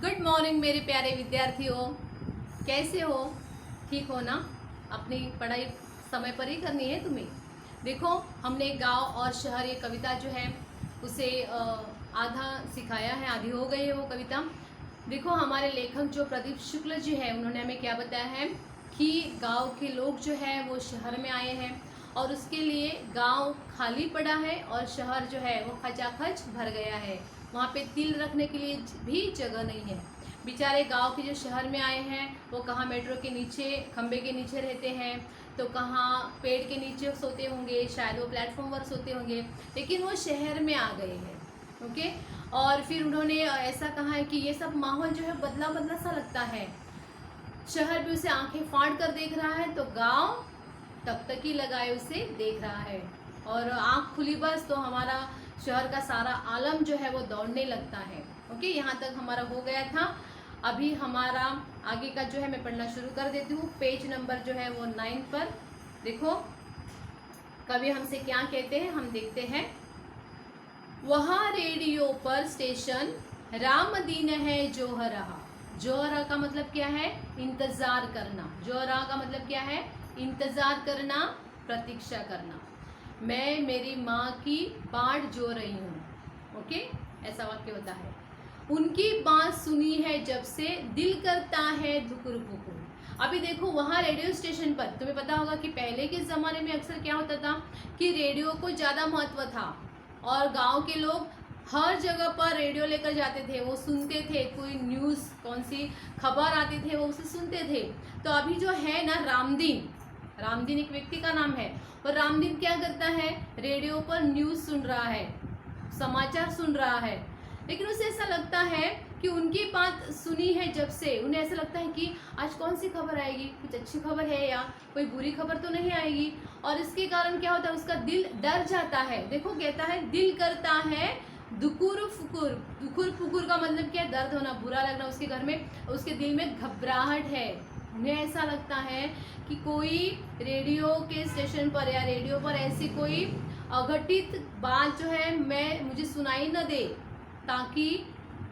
Good morning मेरे प्यारे विद्यार्थियों, कैसे हो? ठीक हो ना? अपनी पढ़ाई समय पर ही करनी है तुम्हें। देखो, हमने गांव और शहर ये कविता जो है उसे आधा सिखाया है, आधी हो गई है वो कविता। देखो, हमारे लेखक जो प्रदीप शुक्ल जी है उन्होंने हमें क्या बताया है कि गांव के लोग जो है वो शहर में आए हैं और उसके लिए गांव खाली पड़ा है और शहर जो है वो खचाखच भर गया है। वहाँ पे तिल रखने के लिए भी जगह नहीं है। बेचारे गांव के जो शहर में आए हैं वो कहाँ मेट्रो के नीचे खंबे के नीचे रहते हैं, तो कहाँ पेड़ के नीचे सोते होंगे, शायद वो प्लेटफॉर्म पर सोते होंगे, लेकिन वो शहर में आ गए हैं। ओके। और फिर उन्होंने ऐसा कहा है कि ये सब माहौल जो है बदला बदला सा लगता है। शहर भी उसे आंखें फाड़ कर देख रहा है तो गांव टकटकी लगाए उसे देख रहा है। और आंख खुली बस तो हमारा शहर का सारा आलम जो है वो दौड़ने लगता है। ओके, यहाँ तक हमारा हो गया था। अभी हमारा आगे का जो है मैं पढ़ना शुरू कर देती हूँ। पेज नंबर जो है वो 9 पर देखो, कवि हमसे क्या कहते हैं हम देखते हैं। वहाँ रेडियो पर स्टेशन राम दीन है जोह रहा। जोह रहा का मतलब क्या है? इंतजार करना। जोह रहा का मतलब क्या है? इंतजार करना, प्रतीक्षा करना। मैं मेरी माँ की बाट जो रही हूँ। ओके, ऐसा वाक्य होता है। उनकी बात सुनी है जब से दिल करता है धुकुर पुकुर। अभी देखो, वहाँ रेडियो स्टेशन पर तुम्हें पता होगा कि पहले के ज़माने में अक्सर क्या होता था कि रेडियो को ज़्यादा महत्व था और गांव के लोग हर जगह पर रेडियो लेकर जाते थे, वो सुनते थे। कोई न्यूज़, कौन सी खबर आती थे वो उसे सुनते थे। तो अभी जो है ना रामदीन, रामदीन एक व्यक्ति का नाम है और रामदीन क्या करता है? रेडियो पर न्यूज़ सुन रहा है, समाचार सुन रहा है। लेकिन उसे ऐसा लगता है कि उनकी बात सुनी है जब से, उन्हें ऐसा लगता है कि आज कौन सी खबर आएगी, कुछ अच्छी खबर है या कोई बुरी खबर तो नहीं आएगी। और इसके कारण क्या होता है, उसका दिल डर जाता है। देखो, कहता है दिल करता है दुकुर फुकुर। दुकुर फुकुर का मतलब क्या है? दर्द होना, बुरा लगना उसके घर में, उसके दिल में घबराहट है। उन्हें ऐसा लगता है कि कोई रेडियो के स्टेशन पर या रेडियो पर ऐसी कोई अघटित बात जो है मुझे सुनाई न दे, ताकि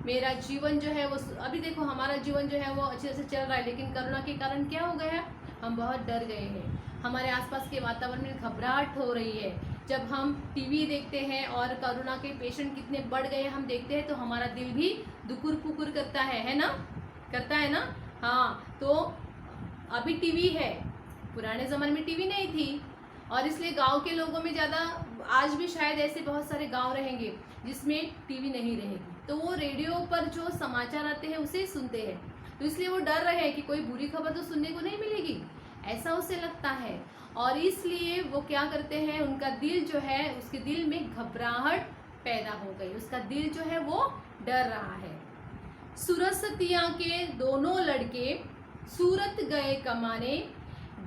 मेरा जीवन जो है वो, अभी देखो हमारा जीवन जो है वो अच्छे से चल रहा है, लेकिन कोरोना के कारण क्या हो गया है, हम बहुत डर गए हैं। हमारे आसपास के वातावरण में घबराहट हो रही है। जब हम टीवी देखते हैं और कोरोना के पेशेंट कितने बढ़ गए हम देखते हैं तो हमारा दिल भी दुकुर पुकुर करता है ना? करता है ना? हाँ, तो अभी टीवी है, पुराने ज़माने में टीवी नहीं थी और इसलिए गांव के लोगों में ज़्यादा, आज भी शायद ऐसे बहुत सारे गांव रहेंगे जिसमें टीवी नहीं रहेगी, तो वो रेडियो पर जो समाचार आते हैं उसे सुनते हैं। तो इसलिए वो डर रहे हैं कि कोई बुरी खबर तो सुनने को नहीं मिलेगी, ऐसा उसे लगता है। और इसलिए वो क्या करते हैं, उनका दिल जो है, उसके दिल में घबराहट पैदा हो गई, उसका दिल जो है वो डर रहा है। सुरसतिया के दोनों लड़के सूरत गए कमाने,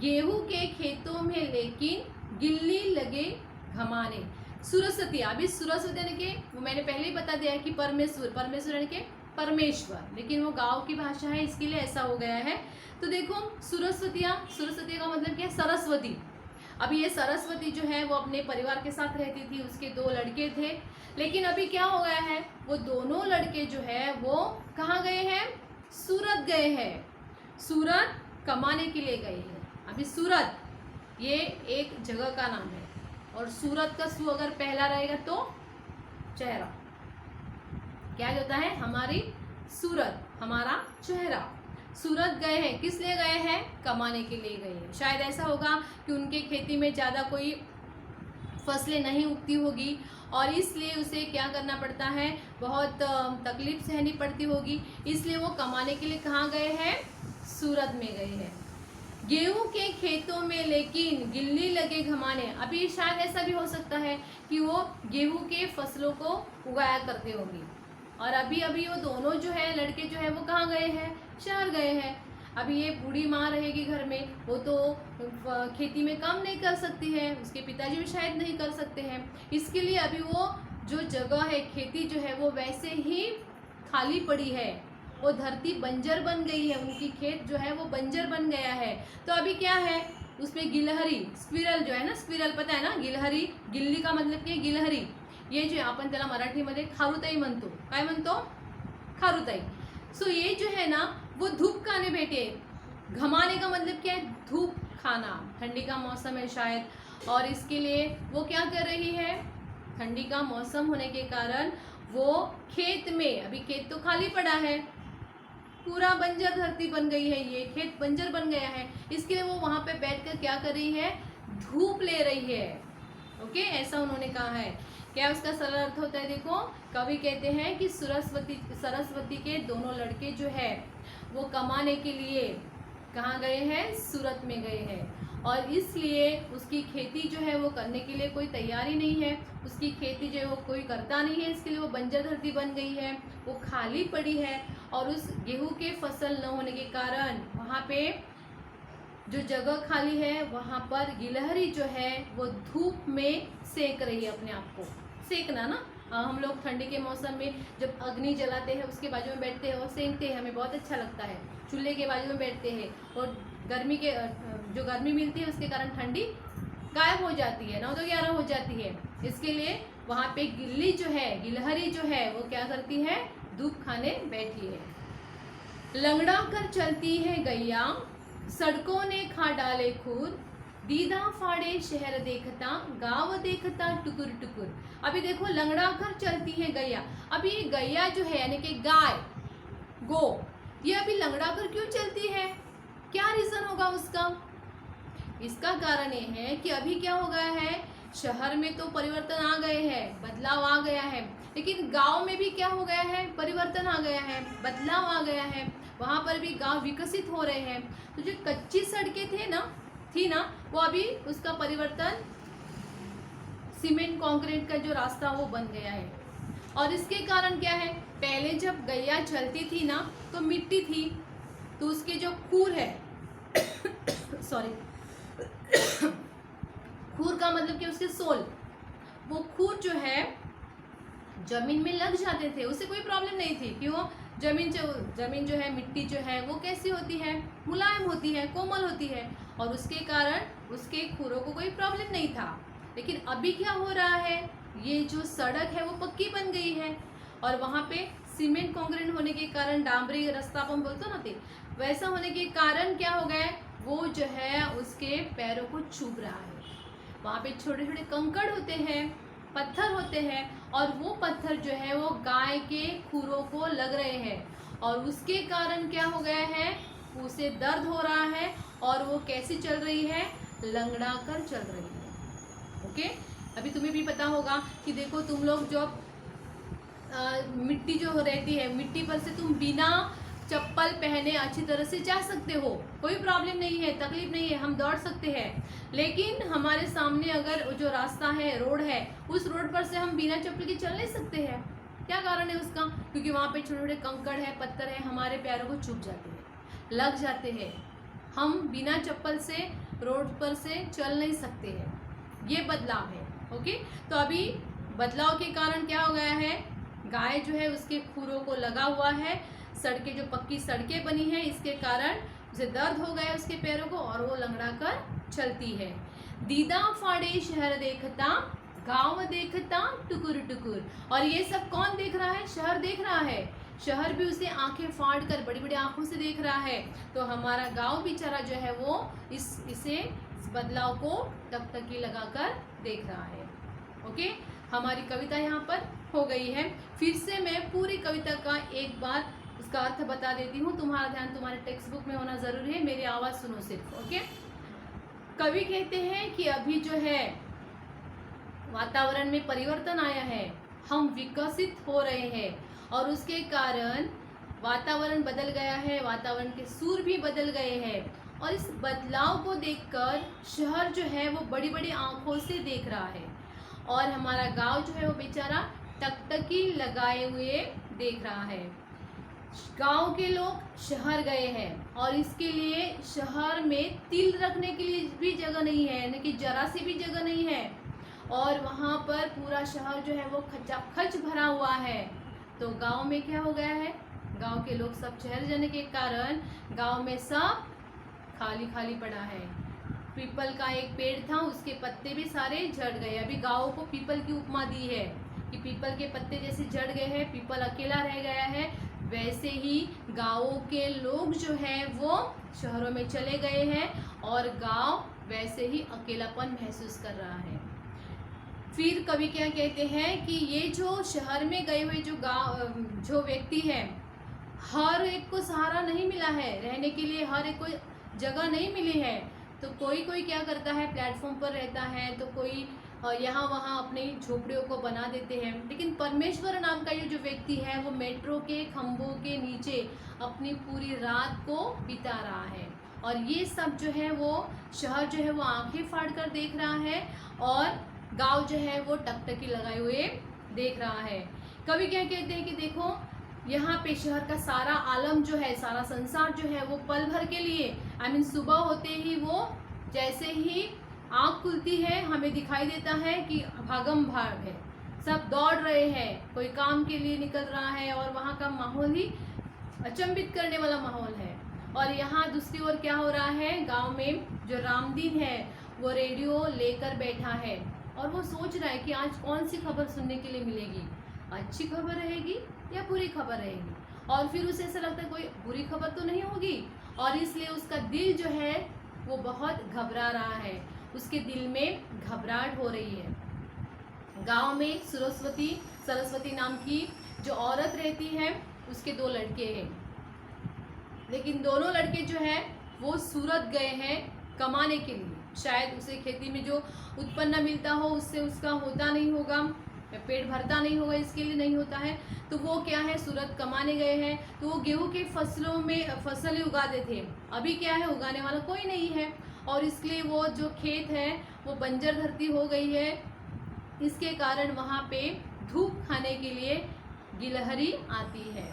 गेहूं के खेतों में लेकिन गिल्ली लगे घमाने। सुरसतिया, अभी सुरसती यानी कि वो मैंने पहले ही बता दिया है कि परमेश्वर, परमेश्वर यानी कि परमेश्वर, लेकिन वो गांव की भाषा है इसके लिए ऐसा हो गया है। तो देखो, सुरसतिया, सुरसती का मतलब क्या है? सरस्वती। अभी ये सरस्वती जो है वो अपने परिवार के साथ रहती थी, उसके 2 लड़के थे। लेकिन अभी क्या हो गया है, वो दोनों लड़के जो है वो कहाँ गए हैं? सूरत गए हैं। सूरत कमाने के लिए गए हैं। अभी सूरत ये एक जगह का नाम है और सूरत का सू अगर पहला रहेगा तो चेहरा, क्या होता है? हमारी सूरत, हमारा चेहरा। सूरत गए हैं, किस लिए गए हैं? कमाने के लिए गए हैं। शायद ऐसा होगा कि उनके खेती में ज़्यादा कोई फसलें नहीं उगती होगी और इसलिए उसे क्या करना पड़ता है, बहुत तकलीफ सहनी पड़ती होगी, इसलिए वो कमाने के लिए कहाँ गए हैं? सूरत में गए हैं। गेहूं के खेतों में लेकिन गिल्ली लगे घमाने। अभी शायद ऐसा भी हो सकता है कि वो गेहूं के फसलों को उगाया करते होंगे और अभी अभी वो दोनों जो है लड़के जो है वो कहाँ गए हैं? शहर गए हैं। अभी ये बूढ़ी माँ रहेगी घर में, वो तो खेती में काम नहीं कर सकती है, उसके पिताजी भी शायद नहीं कर सकते हैं, इसके लिए अभी वो जो जगह है, खेती जो है वो वैसे ही खाली पड़ी है, वो धरती बंजर बन गई है, उनकी खेत जो है वो बंजर बन गया है। तो अभी क्या है, उसमें गिलहरी, स्क्विरल जो है ना, स्क्विरल पता है ना, गिलहरी, गिल्ली का मतलब क्या? गिलहरी। ये जो आपण त्याला मराठीमध्ये खारुताई म्हणतो, काय म्हणतो? खारुताई। सो ये जो है ना वो धूप खाने बैठे। घमाने का मतलब क्या है? धूप खाना। ठंडी का मौसम है शायद, और इसके लिए वो क्या कर रही है? ठंडी का मौसम होने के कारण वो खेत में, अभी खेत तो खाली पड़ा है, पूरा बंजर धरती बन गई है, ये खेत बंजर बन गया है, इसके लिए वो वहां पे बैठकर क्या कर रही है? धूप ले रही है। ओके, ऐसा उन्होंने कहा है। क्या उसका सरल अर्थ होता है? देखो, कवि कहते हैं कि सरस्वती के दोनों लड़के जो है वो कमाने के लिए कहाँ गए हैं? सूरत में गए हैं, और इसलिए उसकी खेती जो है वो करने के लिए कोई तैयारी नहीं है। उसकी खेती जो है वो कोई करता नहीं है, इसके लिए वो बंजर धरती बन गई है, वो खाली पड़ी है। और उस गेहूं के फसल न होने के कारण वहाँ पे जो जगह खाली है वहाँ पर गिलहरी जो है वो धूप में सेक रही है अपने आप को। सेकना ना, हम लोग ठंडी के मौसम में जब अग्नि जलाते हैं उसके बाजू में बैठते हैं और सेकते हैं, हमें बहुत अच्छा लगता है। चूल्हे के बाजू में बैठते हैं और गर्मी के जो गर्मी मिलती है उसके कारण ठंडी गायब हो जाती है, 9 तो 11 हो जाती है। इसके लिए वहाँ पे गिलहरी जो है वो क्या करती है? धूप खाने बैठी है। लंगड़ा कर चलती है गैया, सड़कों ने खा डाले खूर, दीदा फाड़े शहर देखता, गाँव देखता टुकुर टुकुर। अभी देखो, लंगड़ा कर चलती है गैया। अभी ये गैया जो है यानी कि गाय, गो, ये अभी लंगड़ा कर क्यों चलती है? क्या रीजन होगा उसका? इसका कारण ये है कि अभी क्या हो गया है, शहर में तो परिवर्तन आ गए हैं, बदलाव आ गया है, लेकिन गांव में भी क्या हो गया है? परिवर्तन आ गया है, बदलाव आ गया है। वहां पर भी गांव विकसित हो रहे हैं। तो जो कच्ची सड़कें थी ना वो अभी उसका परिवर्तन सीमेंट कंक्रीट का जो रास्ता वो बन गया है। और इसके कारण क्या है? पहले जब गैया चलती थी ना तो मिट्टी थी, तो उसके जो खूर है सॉरी खूर का मतलब कि उसके सोल, वो खूर जो है जमीन में लग जाते थे, उससे कोई प्रॉब्लम नहीं थी। क्यों? जमीन जो है, मिट्टी जो है वो कैसी होती है? मुलायम होती है, कोमल होती है, और उसके कारण उसके खूरों को कोई प्रॉब्लम नहीं था। लेकिन अभी क्या हो रहा है? ये जो सड़क है वो पक्की बन गई है, और वहाँ पे सीमेंट कंक्रीट होने के कारण, डांबरी रास्ता हम बोलते ना थे, वैसा होने के कारण क्या हो गया? वो जो है उसके पैरों को चुभ रहा है। वहाँ पे छोटे छोटे कंकड़ होते हैं, पत्थर होते हैं, और वो पत्थर जो है वो गाय के खूरों को लग रहे हैं, और उसके कारण क्या हो गया है? उसे दर्द हो रहा है, और वो कैसी चल रही है? लंगड़ा कर चल रही है। ओके, अभी तुम्हें भी पता होगा कि देखो, तुम लोग जो मिट्टी जो रहती है, मिट्टी पर से तुम बिना चप्पल पहने अच्छी तरह से जा सकते हो, कोई प्रॉब्लम नहीं है, तकलीफ नहीं है, हम दौड़ सकते हैं। लेकिन हमारे सामने अगर जो रास्ता है, रोड है, उस रोड पर से हम बिना चप्पल के चल नहीं सकते हैं। क्या कारण है उसका? क्योंकि वहाँ पे छोटे छोटे कंकड़ है, पत्थर है, हमारे पैरों को चुभ जाते हैं, लग जाते हैं। हम बिना चप्पल से रोड पर से चल नहीं सकते हैं। ये बदलाव है। ओके, तो अभी बदलाव के कारण क्या हो गया है? गाय जो है उसके खूरों को लगा हुआ है, सड़कें जो पक्की सड़कें बनी हैं इसके कारण उसे दर्द हो गया उसके पैरों को, और वो लंगड़ा कर चलती है। दीदा फाड़े शहर देखता, गांव देखता टुकुर टुकुर। और ये सब कौन देख रहा है? शहर देख रहा है। शहर भी उसे आंखें फाड़ कर बड़ी बड़ी आंखों से देख रहा है। तो हमारा गांव बेचारा जो है वो इस बदलाव को टकटकी लगाकर देख रहा है। ओके, हमारी कविता यहाँ पर हो गई है। फिर से मैं पूरी कविता का एक बार उसका अर्थ बता देती हूँ। तुम्हारा ध्यान तुम्हारे टेक्स्ट बुक में होना जरूरी है, मेरी आवाज़ सुनो सिर्फ। ओके, कवि कहते हैं कि अभी जो है वातावरण में परिवर्तन आया है, हम विकसित हो रहे हैं, और उसके कारण वातावरण बदल गया है, वातावरण के सुर भी बदल गए हैं। और इस बदलाव को देखकर शहर जो है वो बड़ी बड़ी आंखों से देख रहा है, और हमारा गांव जो है वो बेचारा टकटकी लगाए हुए देख रहा है। गांव के लोग शहर गए हैं, और इसके लिए शहर में तिल रखने के लिए भी जगह नहीं है, यानी कि जरा सी भी जगह नहीं है, और वहाँ पर पूरा शहर जो है वो खचाखच भरा हुआ है। तो गांव में क्या हो गया है? गांव के लोग सब शहर जाने के कारण गांव में सब खाली खाली पड़ा है। पीपल का एक पेड़ था, उसके पत्ते भी सारे झड़ गए। अभी गांव को पीपल की उपमा दी है कि पीपल के पत्ते जैसे झड़ गए हैं, पीपल अकेला रह गया है, वैसे ही गाँवों के लोग जो हैं वो शहरों में चले गए हैं और गांव वैसे ही अकेलापन महसूस कर रहा है। फिर कवि क्या कहते हैं कि ये जो शहर में गए हुए जो व्यक्ति हैं, हर एक को सहारा नहीं मिला है, रहने के लिए हर एक को जगह नहीं मिली है। तो कोई कोई क्या करता है, प्लेटफॉर्म पर रहता है, तो कोई यहाँ वहाँ अपनी झोपड़ियों को बना देते हैं। लेकिन परमेश्वर नाम का ये जो व्यक्ति है वो मेट्रो के खंभों के नीचे अपनी पूरी रात को बिता रहा है। और ये सब जो है वो शहर जो है वो आंखें फाड़ कर देख रहा है और गांव जो है वो टकटकी लगाए हुए देख रहा है। कवि क्या कहते हैं कि देखो यहाँ पे शहर का सारा आलम जो है, सारा संसार जो है वो पल भर के लिए सुबह होते ही वो जैसे ही आँख खुलती है हमें दिखाई देता है कि भागम भाग है, सब दौड़ रहे हैं, कोई काम के लिए निकल रहा है और वहाँ का माहौल ही अचंभित करने वाला माहौल है। और यहाँ दूसरी ओर क्या हो रहा है, गांव में जो रामदीन है वो रेडियो लेकर बैठा है और वो सोच रहा है कि आज कौन सी खबर सुनने के लिए मिलेगी, अच्छी खबर रहेगी या बुरी खबर रहेगी। और फिर उसे ऐसा लगता है कोई बुरी खबर तो नहीं होगी, और इसलिए उसका दिल जो है वो बहुत घबरा रहा है, उसके दिल में घबराहट हो रही है। गांव में सरस्वती नाम की जो औरत रहती है उसके 2 लड़के हैं, लेकिन दोनों लड़के जो है वो सूरत गए हैं कमाने के लिए। शायद उसे खेती में जो उत्पन्न मिलता हो उससे उसका होता नहीं होगा, पेट भरता नहीं होगा, इसके लिए नहीं होता है। तो वो क्या है, सूरत कमाने गए हैं। तो वो गेहूं के फसलों में फसल उगाते थे, अभी क्या है उगाने वाला कोई नहीं है और इसलिए वो जो खेत है वो बंजर धरती हो गई है। इसके कारण वहाँ पे धूप खाने के लिए गिलहरी आती है।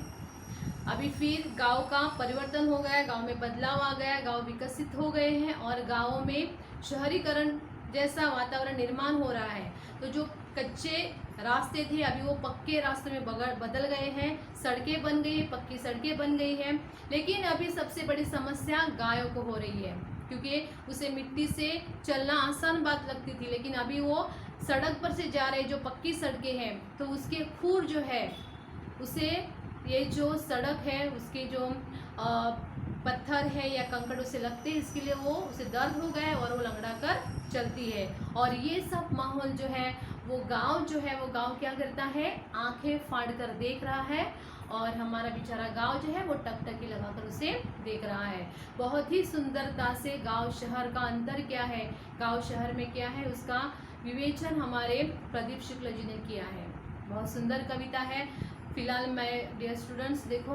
अभी फिर गांव का परिवर्तन हो गया, गांव में बदलाव आ गया, गांव विकसित हो गए हैं और गांवों में शहरीकरण जैसा वातावरण निर्माण हो रहा है। तो जो कच्चे रास्ते थे अभी वो पक्के रास्ते में बदल गए हैं, सड़कें बन गई, पक्की सड़कें बन गई हैं। लेकिन अभी सबसे बड़ी समस्या गायों को हो रही है, क्योंकि उसे मिट्टी से चलना आसान बात लगती थी, लेकिन अभी वो सड़क पर से जा रहे जो पक्की सड़कें हैं तो उसके खूर जो है उसे, ये जो सड़क है उसके जो पत्थर है या कंकड़ उसे लगते हैं, इसके लिए वो उसे दर्द हो गया और वो लंगड़ा कर चलती है। और ये सब माहौल जो है वो गांव जो है वो गांव क्या करता है, आंखें फाड़ कर देख रहा है और हमारा बेचारा गांव जो है वो टकटकी लगाकर उसे देख रहा है। बहुत ही सुंदरता से गांव शहर का अंतर क्या है, गांव शहर में क्या है, उसका विवेचन हमारे प्रदीप शुक्ल जी ने किया है। बहुत सुंदर कविता है। फिलहाल मैं डियर स्टूडेंट्स देखो,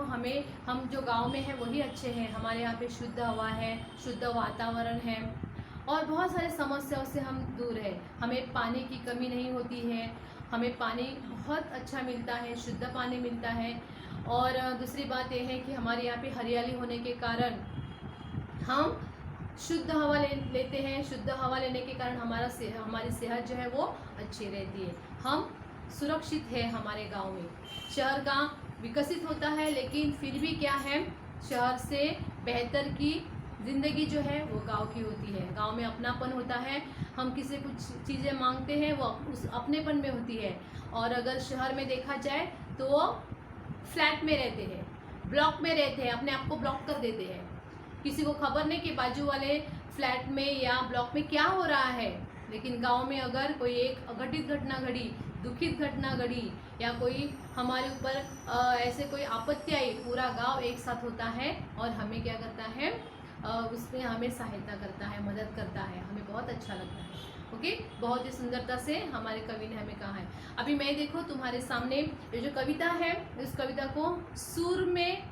हम जो गांव में हैं वही अच्छे हैं। हमारे यहाँ पे शुद्ध हवा है, शुद्ध वातावरण है और बहुत सारे समस्याओं से हम दूर है। हमें पानी की कमी नहीं होती है, हमें पानी बहुत अच्छा मिलता है, शुद्ध पानी मिलता है। और दूसरी बात यह है कि हमारे यहाँ पे हरियाली होने के कारण हम शुद्ध हवा लेते हैं। शुद्ध हवा लेने के कारण हमारी सेहत जो है वो अच्छी रहती है, हम सुरक्षित है हमारे गांव में। शहर का विकसित होता है लेकिन फिर भी क्या है, शहर से बेहतर की ज़िंदगी जो है वो गांव की होती है। गांव में अपनापन होता है, हम किसी कुछ चीज़ें मांगते हैं वो उस अपनेपन में होती है। और अगर शहर में देखा जाए तो वो फ्लैट में रहते हैं, ब्लॉक में रहते हैं, अपने आप को ब्लॉक कर देते हैं, किसी को खबर नहीं कि बाजू वाले फ्लैट में या ब्लॉक में क्या हो रहा है। लेकिन गांव में अगर कोई एक अघटित घटना घटी, दुखित घटना घटी या कोई हमारे ऊपर ऐसे कोई आपत्ति आई, पूरा गांव एक साथ होता है और हमें क्या करता है, उसमें हमें सहायता करता है, मदद करता है, हमें बहुत अच्छा लगता है। ओके, बहुत ही सुंदरता से हमारे कवि ने हमें कहा है। अभी मैं देखो तुम्हारे सामने ये जो कविता है, इस कविता को सुर में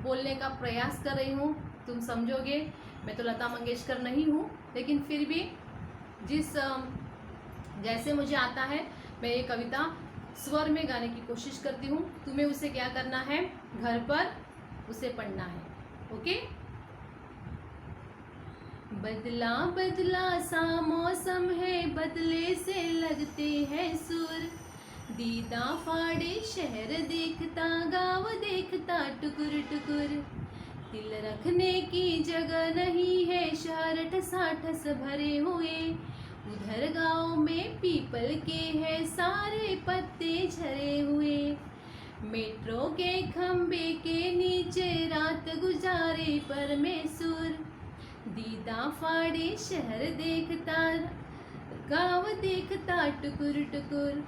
बोलने का प्रयास कर रही हूँ, तुम समझोगे। मैं तो लता मंगेशकर नहीं हूँ, लेकिन फिर भी जैसे मुझे आता है मैं ये कविता स्वर में गाने की कोशिश करती हूँ। तुम्हें उसे क्या करना है, घर पर उसे पढ़ना है। ओके। बदला बदला सा मौसम है, बदले से लगते हैं सुर, दीदा फाड़े शहर देखता, गाँव देखता टुकुर टुकुर, दिल रखने की जगह नहीं है, शहर ठसाठस भरे हुए, उधर गाँव में पीपल के हैं सारे पत्ते झरे हुए, मेट्रो के खंबे के नीचे रात गुजारे परमेश्वर, दीदा फाड़े शहर देखता गाँव देखता टुकुर टुकुर।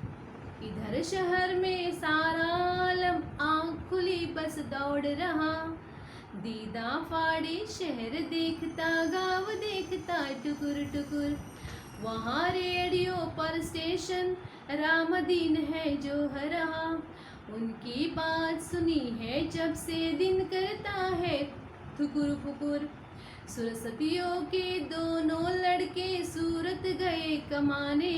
इधर शहर में सारा आलम आँख खुली बस दौड़ रहा, दीदा फाड़े शहर देखता गाँव देखता टुकुर टुकुर। वहाँ रेडियो पर स्टेशन रामदीन है जो रहा, उनकी बात सुनी है जब से दिन करता है ठुकुर फुकुर। सरस्वतियों के दोनों लड़के सूरत गए कमाने,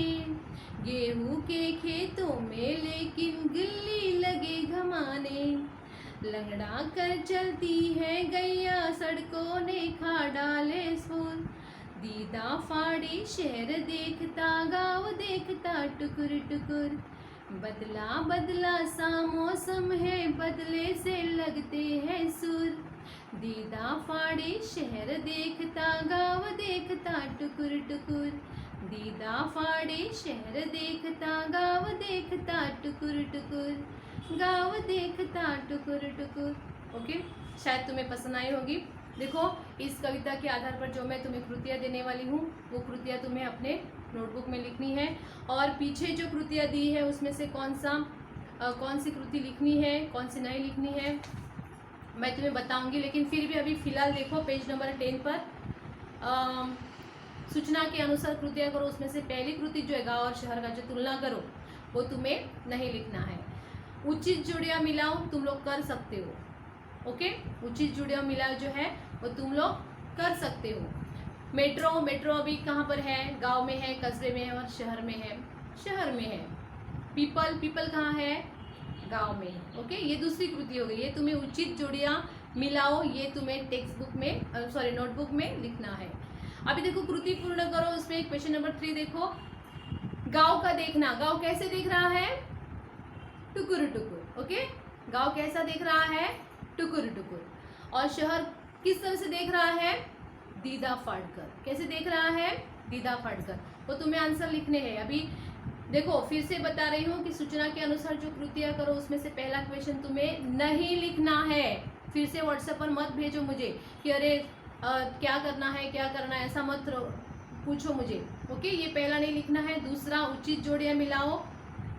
गेहूं के खेतों में लेकिन गिल्ली लगे घमाने। लंगड़ा कर चलती है गैया सड़कों ने खा डाले फूल, दीदा फाड़ी शहर देखता गाँव देखता टुकुर टुकुर। बदला बदला सा मौसम है बदले से लगते हैं सुर, दीदा फाड़ी शहर देखता गाँव देखता टुकुर टुकुर। दीदा फाड़ी शहर देखता गाँव देखता टुकुर टुकुर, गाँव देखता टुकुर टुकुर। ओके, शायद तुम्हें पसंद आई होगी। देखो, इस कविता के आधार पर जो मैं तुम्हें कृतियाँ देने वाली हूँ वो कृतियाँ तुम्हें अपने नोटबुक में लिखनी है, और पीछे जो कृतियाँ दी है उसमें से कौन सी कृति लिखनी है, कौन सी नहीं लिखनी है मैं तुम्हें बताऊंगी। लेकिन फिर भी अभी फ़िलहाल देखो पेज नंबर 10 पर सूचना के अनुसार कृतियाँ करो। उसमें से पहली कृति जो है गाँव और शहर का जो तुलना करो वो तुम्हें नहीं लिखना है। उचित जोड़ियाँ मिलाओ तुम लोग कर सकते हो। ओके, उचित जोड़ियाँ मिलाओ जो है वो तुम लोग कर सकते हो। मेट्रो अभी कहाँ पर है? गांव में है, कस्बे में है और शहर में है। शहर में है। पीपल कहाँ है? गांव में है। ओके, ये दूसरी कृति हो गई। ये तुम्हें उचित जोड़ियाँ मिलाओ, ये तुम्हें टेक्स्ट बुक में नोटबुक में लिखना है। अभी देखो कृति पूर्ण करो। उसमें क्वेश्चन नंबर 3 देखो, गांव का देखना। गांव कैसे देख रहा है? टुकुर टुकुर। ओके, गांव कैसा देख रहा है? टुकुर टुकुर। और शहर किस तरह से देख रहा है? दीदा फाड़कर। कैसे देख रहा है? दीदा फाड़कर। वो तुम्हें आंसर लिखने हैं। अभी देखो फिर से बता रही हूँ कि सूचना के अनुसार जो कृतियाँ करो उसमें से पहला क्वेश्चन तुम्हें नहीं लिखना है। फिर से व्हाट्सएप पर मत भेजो मुझे कि अरे क्या करना है, ऐसा मत पूछो मुझे। ओके, ये पहला नहीं लिखना है। दूसरा, उचित जोड़ियाँ मिलाओ,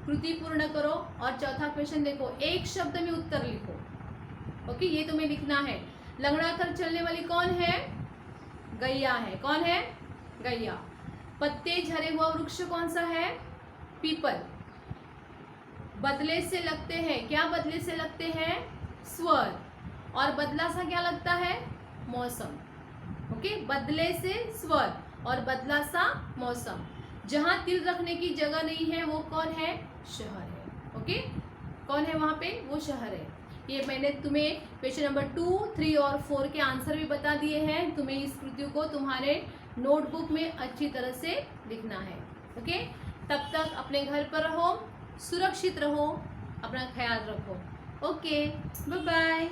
कृति पूर्ण करो। और चौथा क्वेश्चन देखो, एक शब्द में उत्तर लिखो। ओके, ये तुम्हें लिखना है। लंगड़ा कर चलने वाली कौन है? गैया है। कौन है? गैया। पत्ते झरे हुआ वृक्ष कौन सा है? पीपल। बदले से लगते हैं, क्या बदले से लगते हैं? स्वर। और बदला सा क्या लगता है? मौसम। ओके, बदले से स्वर और बदला सा मौसम। जहां तिल रखने की जगह नहीं है वो कौन है? शहर है। ओके, कौन है वहां पे? वो शहर है। ये मैंने तुम्हें क्वेश्चन नंबर 2, 3 और 4 के आंसर भी बता दिए हैं। तुम्हें इस कृति को तुम्हारे नोटबुक में अच्छी तरह से लिखना है। ओके, तब तक अपने घर पर रहो, सुरक्षित रहो, अपना ख्याल रखो। Okay, bye bye.